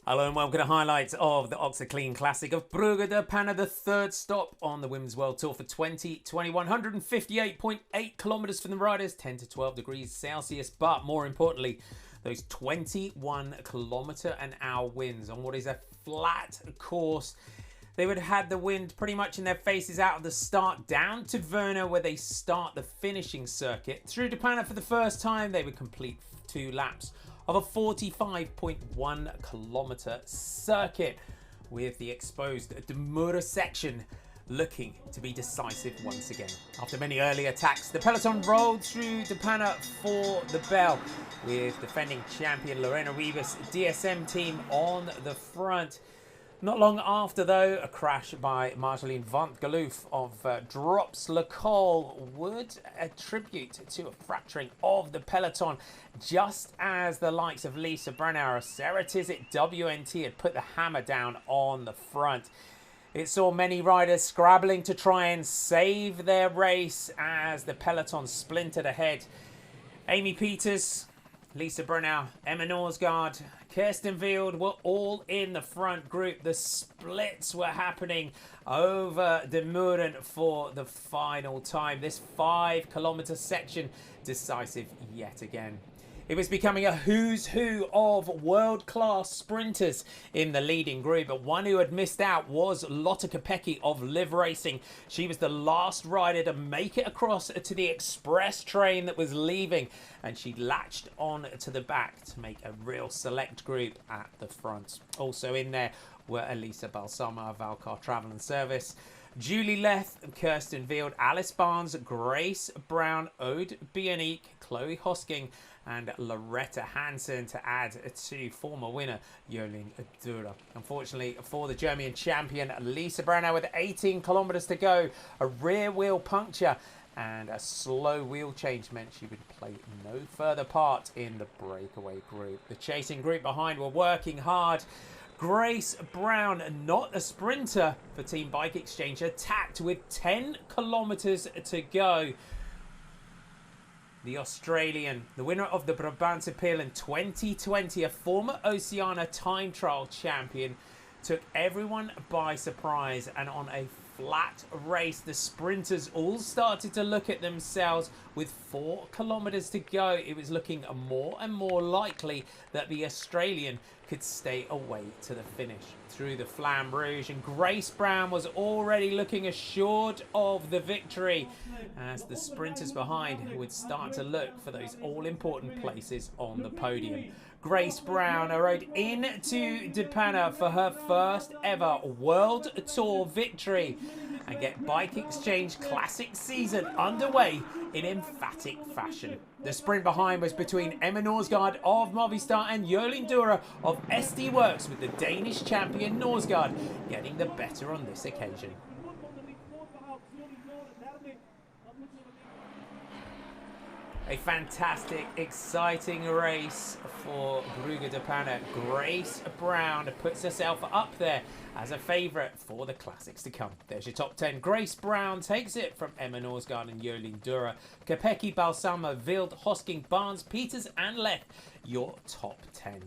Hello and welcome to highlights of the Oxyclean Classic of Brugge-De Panne, the third stop on the Women's World Tour for 2021. 158.8 kilometers for the riders, 10 to 12 degrees Celsius, but more importantly, those 21-kilometer-an-hour winds on what is a flat course. They would have had the wind pretty much in their faces out of the start, down to Verna where they start the finishing circuit. Through De Panne for the first time, they would complete 2 laps of a 45.1 kilometer circuit, with the exposed Demura section looking to be decisive once again. After many early attacks, the peloton rolled through De Panne for the bell, with defending champion Lorena Wiebes' DSM team on the front. Not long after, though, a crash by Marjolein van 't Geloof of Drops Le Col would attribute to a fracturing of the peloton, just as the likes of Lisa Brennauer, Sarah Tizet, WNT had put the hammer down on the front. It saw many riders scrabbling to try and save their race as the peloton splintered ahead. Amy Peters, Lisa Brennauer, Emma Norsgaard, Kirsten Wild were all in the front group. The splits were happening over the Muren for the final time. This 5-kilometer section decisive yet again. It was becoming a who's who of world-class sprinters in the leading group, but one who had missed out was Lotte Kopecky of Live Racing. She was the last rider to make it across to the express train that was leaving, and she latched on to the back to make a real select group at the front. Also in there were Elisa Balsama of Valcar Travel and Service, Julie Leth, Kirsten Wild, Alice Barnes, Grace Brown, Aude Bionique, Chloe Hosking, and Loretta Hansen, to add to former winner Jolien D'Hoore. Unfortunately for the German champion Lisa Brennauer, with 18 kilometers to go, a rear wheel puncture and a slow wheel change meant she would play no further part in the breakaway group. The chasing group behind were working hard. Grace Brown, not a sprinter for Team BikeExchange, attacked with 10 kilometers to go. The Australian, the winner of the Brabantse Pijl in 2020, a former Oceania time trial champion, took everyone by surprise, and on a flat race, the sprinters all started to look at themselves. With 4 kilometers to go, it was looking more and more likely that the Australian could stay away to the finish. Through the Flamme Rouge, and Grace Brown was already looking assured of the victory, as the sprinters behind would start to look for those all-important places on the podium. Grace Brown rode into De Panne for her first ever World Tour victory and get BikeExchange Classic season underway in emphatic fashion. The sprint behind was between Emma Norsgaard of Movistar and Jolien D'Hoore of SD Works, with the Danish champion Norsgaard getting the better on this occasion. A fantastic, exciting race for Brugge-De Panne. Grace Brown puts herself up there as a favourite for the classics to come. There's your top 10. Grace Brown takes it from Emma Norsgaard and Jolien D'Hoore. Kopecky, Balsama, Wild, Hosking, Barnes, Peters and Leth, your top 10.